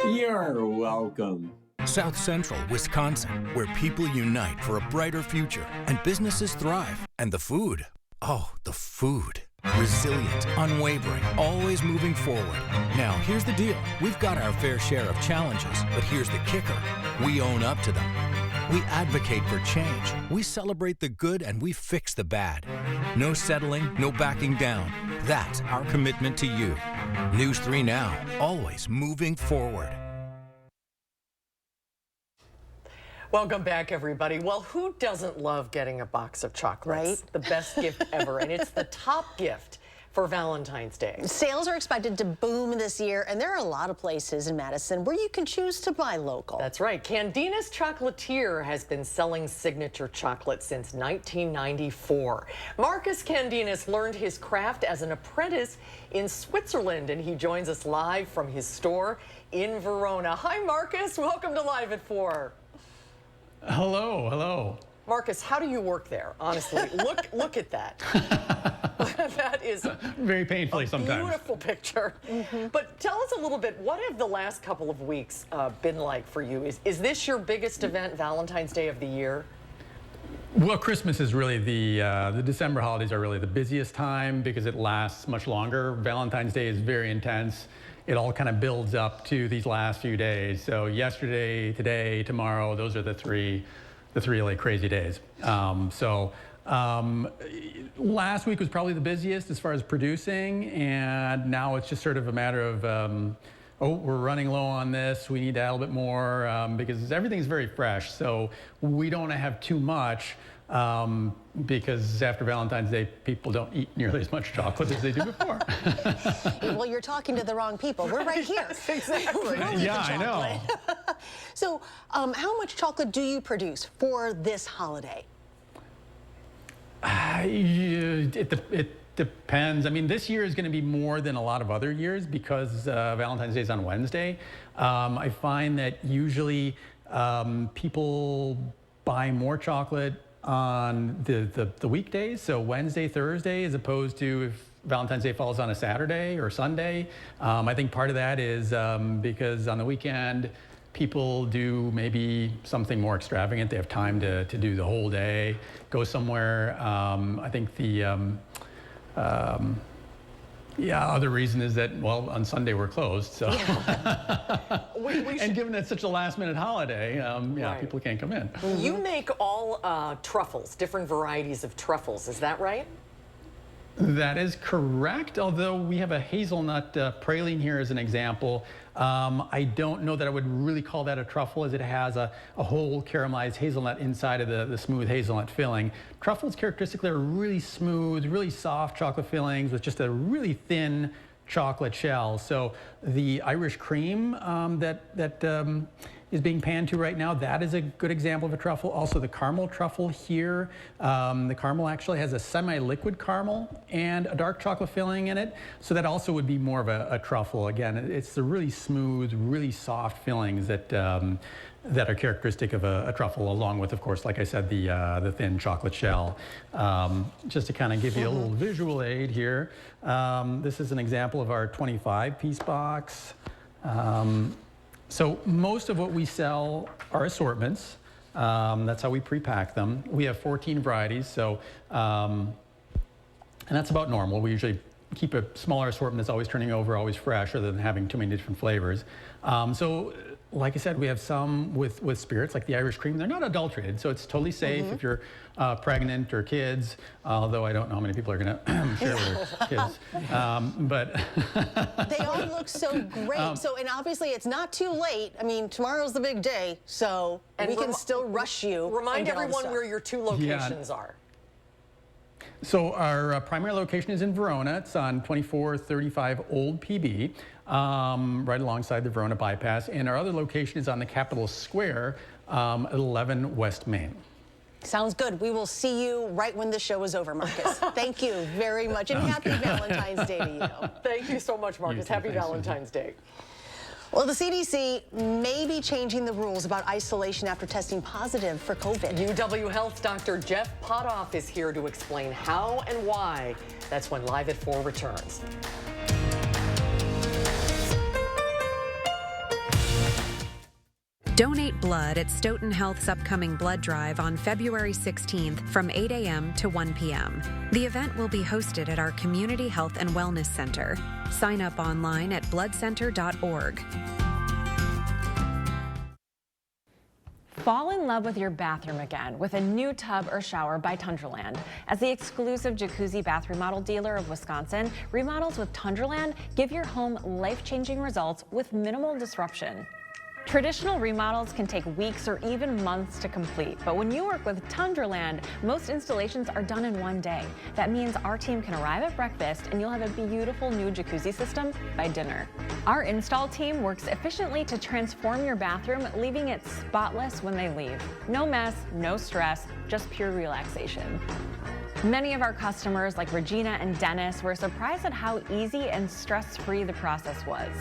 You're welcome. South Central, Wisconsin, where people unite for a brighter future and businesses thrive. And the food. Oh, the food. Resilient, unwavering, always moving forward. Now, here's the deal. We've got our fair share of challenges, but here's the kicker. We own up to them. We advocate for change. We celebrate the good and we fix the bad. No settling, no backing down. That's our commitment to you. News 3 Now, always moving forward. Welcome back, everybody. Well, who doesn't love getting a box of chocolates? Right? The best gift ever, and it's the top gift for Valentine's Day. Sales are expected to boom this year, and there are a lot of places in Madison where you can choose to buy local. That's right. Candina's Chocolatier has been selling signature chocolate since 1994. Marcus Candinas learned his craft as an apprentice in Switzerland, and he joins us live from his store in Verona. Hi, Marcus. Welcome to Live at 4. Hello, hello. Marcus, how do you work there? Honestly, look at that. That is very painfully sometimes. Beautiful picture. But tell us a little bit. What have the last couple of weeks been like for you? Is this your biggest event, Valentine's Day of the year? Well, Christmas is really the December holidays are really the busiest time because it lasts much longer. Valentine's Day is very intense. It all kind of builds up to these last few days. So yesterday, today, tomorrow, those are the three the 3 LA crazy days. Last week was probably the busiest as far as producing, and now it's just sort of a matter of, oh, we're running low on this, we need to add a little bit more, because everything's very fresh, so we don't want to have too much, because after Valentine's Day, people don't eat nearly as much chocolate as they do before. Well, you're talking to the wrong people. We're right here. Yes, exactly. Yeah, I know. So, how much chocolate do you produce for this holiday? It depends. I mean, this year is going to be more than a lot of other years because Valentine's Day is on Wednesday. I find that usually people buy more chocolate on the weekdays, so Wednesday, Thursday, as opposed to if Valentine's Day falls on a Saturday or Sunday. I think part of that is because on the weekend, people do maybe something more extravagant. They have time to do the whole day, go somewhere. I think the other reason is that, well, on Sunday we're closed, so. Yeah. And given it's such a last-minute holiday, right. People can't come in. You make all truffles, different varieties of truffles, is that right? That is correct, although we have a hazelnut praline here as an example. I don't know that I would really call that a truffle, as it has a whole caramelized hazelnut inside of the smooth hazelnut filling. Truffles characteristically are really smooth, really soft chocolate fillings with just a really thin chocolate shell. So the Irish cream that is being panned to right now, that is a good example of a truffle. Also the caramel truffle here, the caramel actually has a semi-liquid caramel and a dark chocolate filling in it. So that also would be more of a truffle. Again, it's the really smooth, really soft fillings that are characteristic of a truffle, along with, of course, like I said, the thin chocolate shell. Just to kind of give you a little visual aid here, this is an example of our 25-piece box. So most of what we sell are assortments. That's how we pre-pack them. We have 14 varieties, so and that's about normal. We usually keep a smaller assortment that's always turning over, always fresh, rather than having too many different flavors. So like I said, we have some with spirits, like the Irish cream. They're not adulterated, so it's totally safe if you're pregnant or kids, although I don't know how many people are going to share with their kids. But they all look so great. And obviously it's not too late. I mean, tomorrow's the big day, so we can still rush you. Remind everyone where your 2 locations are. So our primary location is in Verona. It's on 2435 Old PB, right alongside the Verona bypass. And our other location is on the Capitol Square at 11 West Main. Sounds good. We will see you right when the show is over, Marcus. Thank you very much, and happy Valentine's Day to you. Thank you so much, Marcus. Happy Valentine's Day. Well, the CDC may be changing the rules about isolation after testing positive for COVID. UW Health Dr. Jeff Potoff is here to explain how and why. That's when Live at 4 returns. Donate blood at Stoughton Health's upcoming blood drive on February 16th from 8 a.m. to 1 p.m. The event will be hosted at our Community Health and Wellness Center. Sign up online at bloodcenter.org. Fall in love with your bathroom again with a new tub or shower by Tundraland. As the exclusive jacuzzi bath remodel dealer of Wisconsin, remodels with Tundraland give your home life-changing results with minimal disruption. Traditional remodels can take weeks or even months to complete, but when you work with Tundraland, most installations are done in one day. That means our team can arrive at breakfast and you'll have a beautiful new jacuzzi system by dinner. Our install team works efficiently to transform your bathroom, leaving it spotless when they leave. No mess, no stress, just pure relaxation. Many of our customers, like Regina and Dennis, were surprised at how easy and stress-free the process was.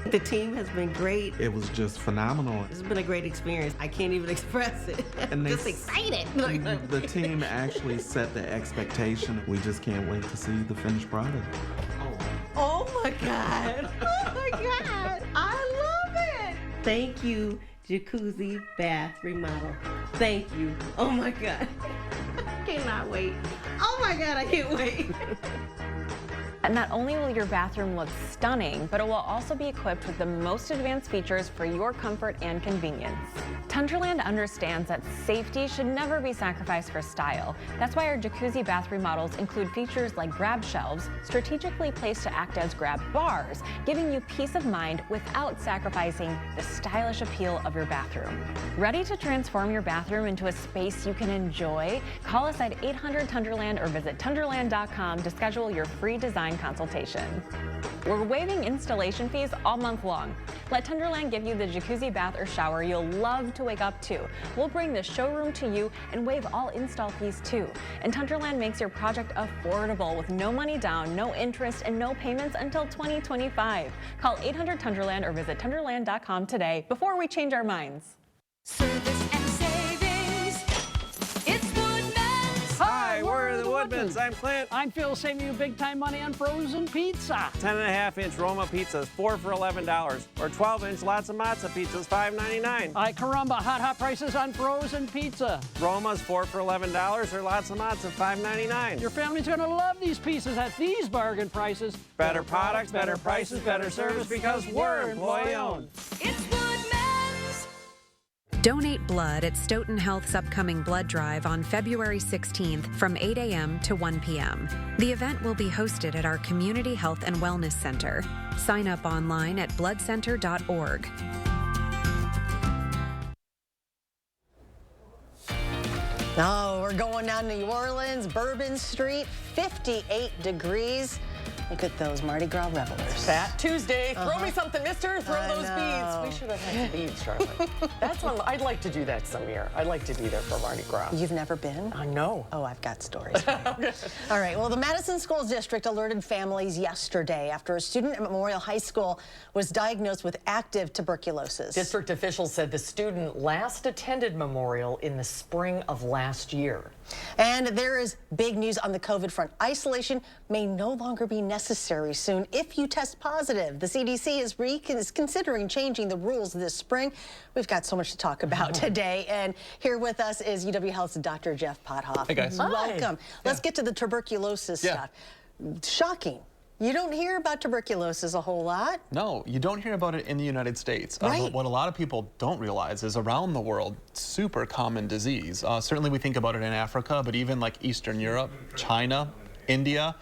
The team has been great. It was just phenomenal. It's been a great experience. I can't even express it. I'm just excited. The team actually set the expectation. We just can't wait to see the finished product. Oh my God. Oh my God. I love it. Thank you, Jacuzzi Bath Remodel. Thank you. Oh my God. I cannot wait. Oh my God, I can't wait. And not only will your bathroom look stunning, but it will also be equipped with the most advanced features for your comfort and convenience. Tundraland understands that safety should never be sacrificed for style. That's why our jacuzzi bath remodels include features like grab shelves, strategically placed to act as grab bars, giving you peace of mind without sacrificing the stylish appeal of your bathroom. Ready to transform your bathroom into a space you can enjoy? Call us at 800-TUNDRALAND or visit tundraland.com to schedule your free design consultation. We're waiving installation fees all month long. Let Tundraland give you the jacuzzi bath or shower you'll love to wake up to. We'll bring the showroom to you and waive all install fees too. And Tundraland makes your project affordable with no money down, no interest, and no payments until 2025. Call 800-TUNDRALAND or visit tundraland.com today before we change our minds. Service and savings. It's Woodman's. Hi, we're the Woodmans. I'm Clint. I'm Phil, saving you big time money on frozen pizza. 10.5-inch Roma pizzas, 4 for $11. Or 12-inch Lots of Matza pizzas, $5.99. Ay, caramba, hot prices on frozen pizza. Roma's 4 for $11 or Lots of Matza, $5.99. Your family's gonna love these pizzas at these bargain prices. Better products, better prices, better service because we're employee owned. It's Woodman's. Donate blood at Stoughton Health's upcoming blood drive on February 16th from 8 a.m. to 1 p.m. The event will be hosted at our Community Health and Wellness Center. Sign up online at bloodcenter.org. Oh, we're going down to New Orleans, Bourbon Street, 58 degrees. Look at those Mardi Gras revelers. Fat Tuesday. Throw me something, mister. Throw those beads. We should have had the beads, Charlotte. That's one. I'd like to do that some year. I'd like to be there for Mardi Gras. You've never been? No. Oh, I've got stories. Okay. All right. Well, the Madison School District alerted families yesterday after a student at Memorial High School was diagnosed with active tuberculosis. District officials said the student last attended Memorial in the spring of last year. And there is big news on the COVID front. Isolation may no longer be necessary soon if you test positive. The CDC is considering changing the rules this spring. We've got so much to talk about today. And here with us is UW Health's Dr. Jeff Pothoff. Hey, guys. Welcome. Let's get to the tuberculosis stuff. Shocking. You don't hear about tuberculosis a whole lot. No, you don't hear about it in the United States. Right. What a lot of people don't realize is around the world, super common disease. Certainly we think about it in Africa, but even like Eastern Europe, China, India,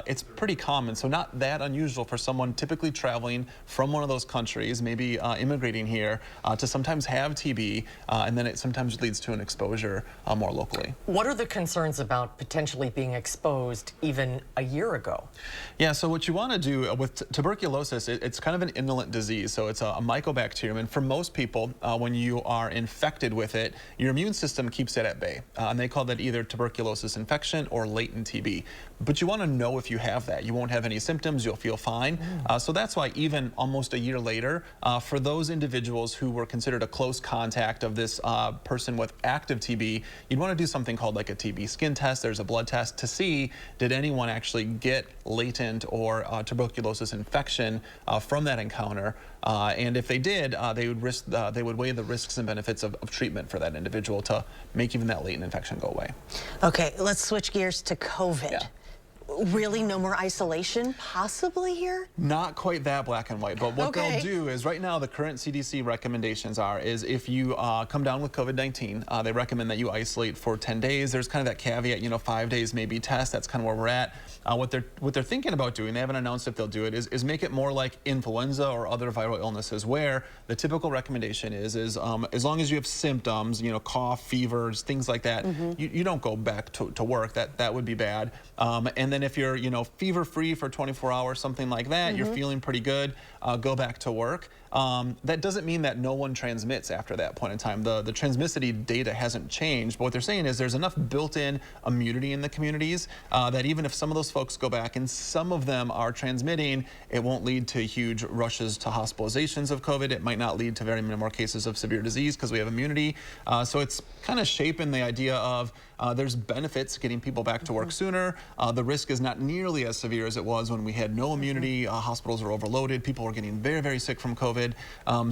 it's pretty common. So not that unusual for someone typically traveling from one of those countries, maybe immigrating here, to sometimes have TB, and then it sometimes leads to an exposure more locally. What are the concerns about potentially being exposed even a year ago? Yeah, so what you want to do with tuberculosis, it's kind of an indolent disease. So it's a mycobacterium, and for most people, when you are infected with it, your immune system keeps it at bay. And they call that either tuberculosis infection or latent TB. But you want to know if you have that. You won't have any symptoms, you'll feel fine. So that's why even almost a year later, for those individuals who were considered a close contact of this person with active TB, you'd want to do something called like a TB skin test. There's a blood test to see, did anyone actually get latent or tuberculosis infection from that encounter? And if they did, they would weigh the risks and benefits of treatment for that individual to make even that latent infection go away. Okay, let's switch gears to COVID. Yeah. Really no more isolation possibly here? Not quite that black and white, but what they'll do is right now the current CDC recommendations is if you come down with COVID-19, they recommend that you isolate for 10 days. There's kind of that caveat, 5 days maybe test. That's kind of where we're at. What they're thinking about doing, they haven't announced if they'll do it, is make it more like influenza or other viral illnesses where the typical recommendation is as long as you have symptoms, cough, fevers, things like that, you don't go back to work. That would be bad. And then if you're, fever-free for 24 hours, something like that, you're feeling pretty good, go back to work. That doesn't mean that no one transmits after that point in time. The transmissivity data hasn't changed, but what they're saying is there's enough built-in immunity in the communities that even if some of those folks go back and some of them are transmitting, it won't lead to huge rushes to hospitalizations of COVID. It might not lead to very many more cases of severe disease because we have immunity. So it's kind of shaping the idea of there's benefits getting people back to work sooner. The risk is not nearly as severe as it was when we had no immunity. Hospitals are overloaded. People are getting very, very sick from COVID.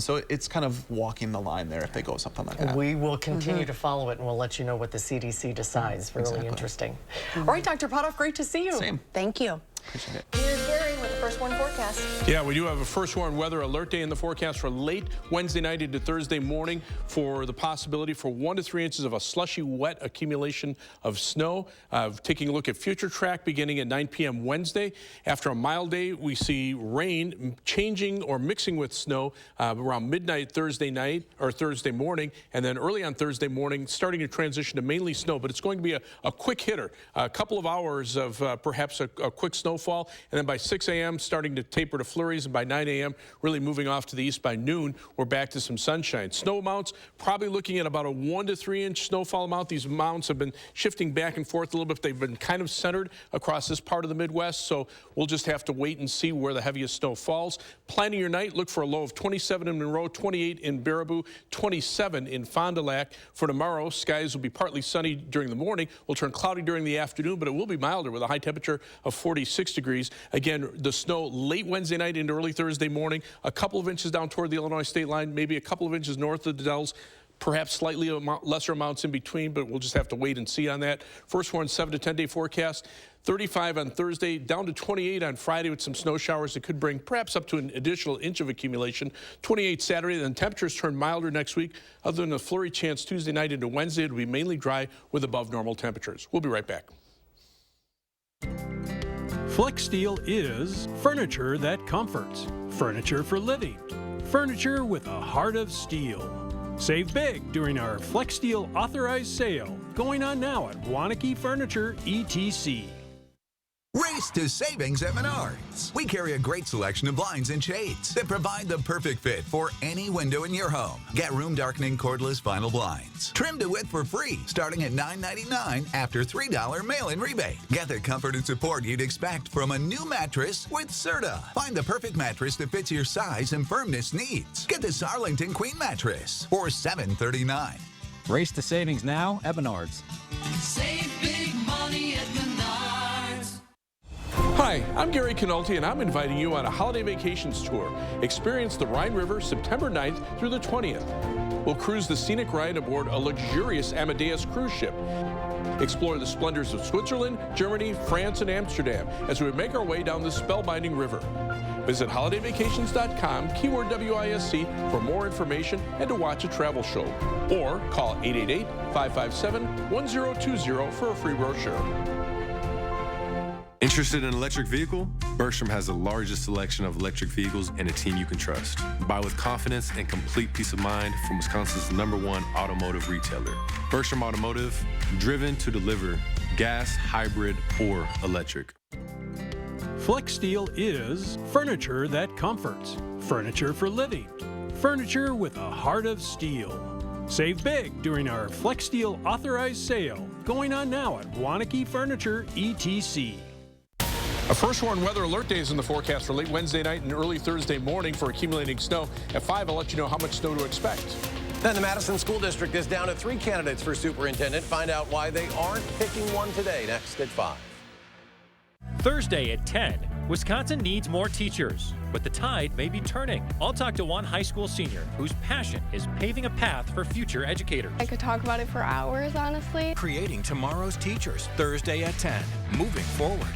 So it's kind of walking the line there if they go something like that. We will continue to follow it, and we'll let you know what the CDC decides. Really interesting. All right, Dr. Potoff, great to see you. Same. Thank you. Appreciate it. Here's Gary with the first one forecast. Yeah, we do have a first warn weather alert day in the forecast for late Wednesday night into Thursday morning for the possibility for 1 to 3 inches of a slushy, wet accumulation of snow. Taking a look at future track beginning at 9 p.m. Wednesday. After a mild day, we see rain changing or mixing with snow around midnight Thursday night or Thursday morning, and then early on Thursday morning starting to transition to mainly snow, but it's going to be a quick hitter. A couple of hours of perhaps a quick snowfall, and then by 6 a.m. starting to taper to flurries, and by 9 a.m. really moving off to the east. By noon, we're back to some sunshine. Snow amounts, probably looking at about a 1 to 3 inch snowfall amount. These amounts have been shifting back and forth a little bit. They've been kind of centered across this part of the Midwest, so we'll just have to wait and see where the heaviest snow falls. Planning your night, look for a low of 27 in Monroe, 28 in Baraboo, 27 in Fond du Lac. For tomorrow, skies will be partly sunny during the morning. Will turn cloudy during the afternoon, but it will be milder with a high temperature of 46 degrees. Again, the snow late Wednesday night into early Thursday morning, a couple of inches down toward the Illinois state line, maybe a couple of inches north of the Dells, perhaps slightly lesser amounts in between, but we'll just have to wait and see on that. First warn 7 to 10 day forecast, 35 on Thursday, down to 28 on Friday with some snow showers that could bring perhaps up to an additional inch of accumulation. 28 Saturday, then temperatures turn milder next week. Other than a flurry chance Tuesday night into Wednesday, it'll be mainly dry with above normal temperatures. We'll be right back. FlexSteel is furniture that comforts, furniture for living, furniture with a heart of steel. Save big during our FlexSteel authorized sale, going on now at Waunakee Furniture, etc. Race to savings at Menards. We carry a great selection of blinds and shades that provide the perfect fit for any window in your home. Get room darkening cordless vinyl blinds. Trim to width for free, starting at $9.99 after $3 mail-in rebate. Get the comfort and support you'd expect from a new mattress with Serta. Find the perfect mattress that fits your size and firmness needs. Get this Arlington Queen mattress for $739. Race to savings now at Menards. Save big money at Menards. Hi, I'm Gary Canolti, and I'm inviting you on a holiday vacations tour. Experience the Rhine River September 9th through the 20th. We'll cruise the scenic Rhine aboard a luxurious Amadeus cruise ship. Explore the splendors of Switzerland, Germany, France, and Amsterdam as we make our way down this spellbinding river. Visit holidayvacations.com, keyword WISC, for more information and to watch a travel show. Or call 888-557-1020 for a free brochure. Interested in an electric vehicle? Bergstrom has the largest selection of electric vehicles and a team you can trust. Buy with confidence and complete peace of mind from Wisconsin's #1 automotive retailer. Bergstrom Automotive, driven to deliver gas, hybrid, or electric. FlexSteel is furniture that comforts, furniture for living, furniture with a heart of steel. Save big during our FlexSteel authorized sale, going on now at Waunakee Furniture, etc. A first warn weather alert day is in the forecast for late Wednesday night and early Thursday morning for accumulating snow. At 5, I'll let you know how much snow to expect. Then the Madison School District is down to 3 candidates for superintendent. Find out why they aren't picking one today, next at 5. Thursday at 10, Wisconsin needs more teachers, but the tide may be turning. I'll talk to one high school senior whose passion is paving a path for future educators. I could talk about it for hours, honestly. Creating tomorrow's teachers, Thursday at 10. Moving forward.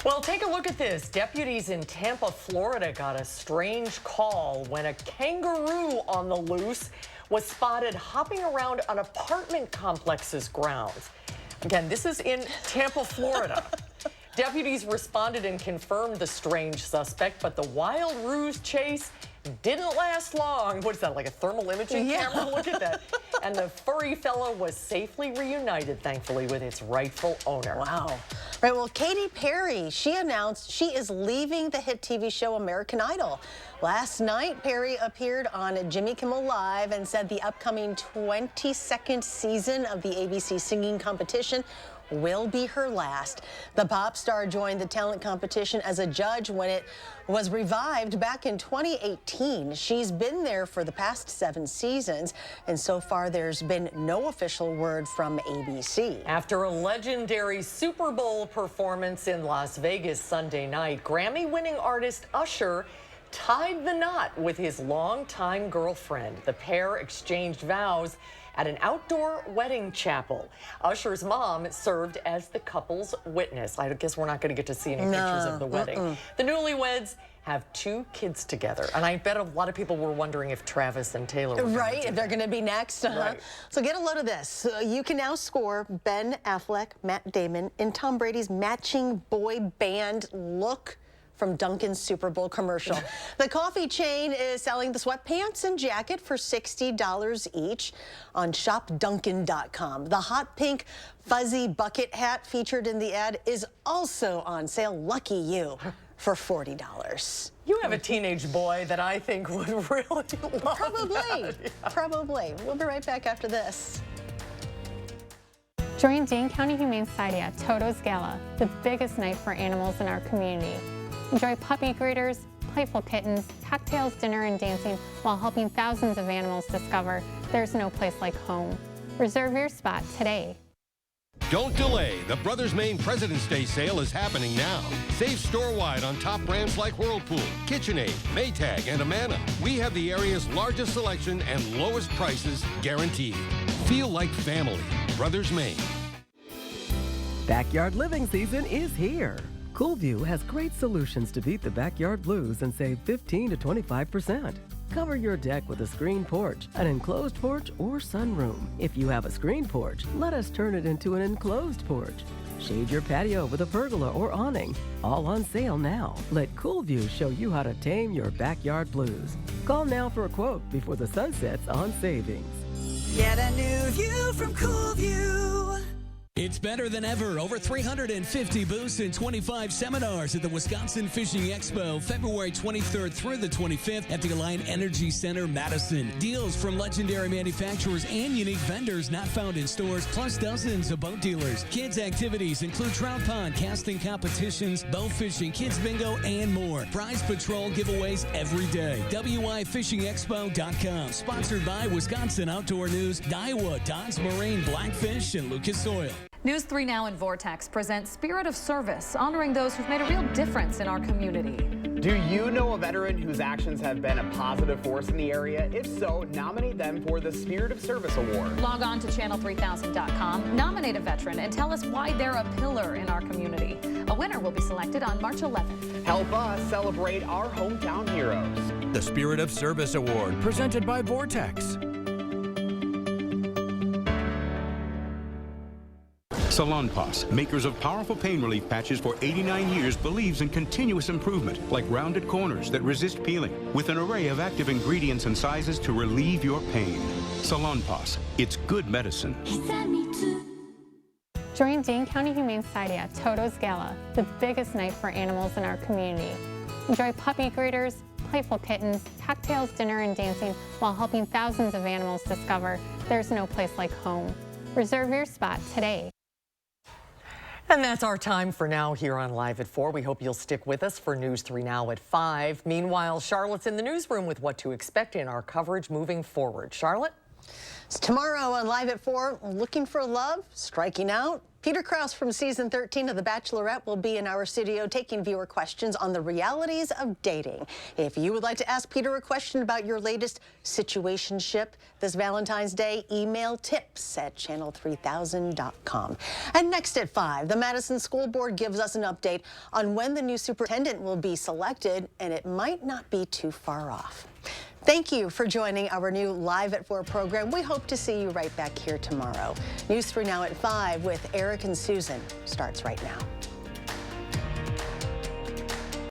Well, take a look at this. Deputies in Tampa, Florida got a strange call when a kangaroo on the loose was spotted hopping around an apartment complex's grounds. Again, this is in Tampa, Florida. Deputies responded and confirmed the strange suspect, but the wild ruse chase didn't last long. What is that, like a thermal imaging camera? Look at that. And the furry fellow was safely reunited, thankfully, with its rightful owner. Wow. Right, well, Katy Perry, she announced she is leaving the hit TV show American Idol. Last night, Perry appeared on Jimmy Kimmel Live and said the upcoming 22nd season of the ABC singing competition will be her last. The pop star joined the talent competition as a judge when it was revived back in 2018. She's been there for the past 7 seasons, and so far there's been no official word from ABC. After a legendary Super Bowl performance in Las Vegas Sunday night, Grammy-winning artist Usher tied the knot with his longtime girlfriend. The pair exchanged vows at an outdoor wedding chapel. Usher's mom served as the couple's witness. I guess we're not going to get to see any pictures of the wedding. The newlyweds have 2 kids together, and I bet a lot of people were wondering if Travis and Taylor were right, if they're going to be next. Right. So get a load of this. You can now score Ben Affleck, Matt Damon, and Tom Brady's matching boy band look from Dunkin's Super Bowl commercial. The coffee chain is selling the sweatpants and jacket for $60 each on shopdunkin.com. The hot pink fuzzy bucket hat featured in the ad is also on sale. Lucky you. For $40. You have a teenage boy that I think would really love Probably. that. Yeah. Probably. We'll be right back after this. Join Dane County Humane Society at Toto's Gala, the biggest night for animals in our community. Enjoy puppy greeters, playful kittens, cocktails, dinner, and dancing while helping thousands of animals discover there's no place like home. Reserve your spot today. Don't delay. The Brothers Maine President's Day sale is happening now. Save store-wide on top brands like Whirlpool, KitchenAid, Maytag, and Amana. We have the area's largest selection and lowest prices guaranteed. Feel like family. Brothers Maine. Backyard living season is here. Coolview has great solutions to beat the backyard blues and save 15 to 25%. Cover your deck with a screen porch, an enclosed porch, or sunroom. If you have a screen porch, let us turn it into an enclosed porch. Shade your patio with a pergola or awning. All on sale now. Let Coolview show you how to tame your backyard blues. Call now for a quote before the sun sets on savings. Get a new view from Coolview. It's better than ever. Over 350 booths and 25 seminars at the Wisconsin Fishing Expo, February 23rd through the 25th at the Alliant Energy Center, Madison. Deals from legendary manufacturers and unique vendors not found in stores, plus dozens of boat dealers. Kids' activities include trout pond, casting competitions, bow fishing, kids bingo, and more. Prize patrol giveaways every day. WIFishingexpo.com. Sponsored by Wisconsin Outdoor News, Daiwa, Don's Marine, Blackfish, and Lucas Oil. News 3 Now and Vortex presents Spirit of Service, honoring those who've made a real difference in our community. Do you know a veteran whose actions have been a positive force in the area? If so, nominate them for the Spirit of Service Award. Log on to channel3000.com, nominate a veteran, and tell us why they're a pillar in our community. A winner will be selected on March 11th. Help us celebrate our hometown heroes. The Spirit of Service Award, presented by Vortex. Salonpas, makers of powerful pain relief patches for 89 years, believes in continuous improvement, like rounded corners that resist peeling, with an array of active ingredients and sizes to relieve your pain. Salonpas, it's good medicine. Join Dane County Humane Society at Toto's Gala, the biggest night for animals in our community. Enjoy puppy greeters, playful kittens, cocktails, dinner, and dancing while helping thousands of animals discover there's no place like home. Reserve your spot today. And that's our time for now here on Live at 4. We hope you'll stick with us for News 3 Now at 5. Meanwhile, Charlotte's in the newsroom with what to expect in our coverage moving forward. Charlotte? Tomorrow on Live at 4, looking for love, striking out. Peter Krause from season 13 of The Bachelorette will be in our studio taking viewer questions on the realities of dating. If you would like to ask Peter a question about your latest situationship this Valentine's Day, email tips@channel3000.com. And next at 5, the Madison School Board gives us an update on when the new superintendent will be selected, and it might not be too far off. Thank you for joining our new Live at 4 program. We hope to see you right back here tomorrow. News 3 Now at 5 with Eric and Susan starts right now.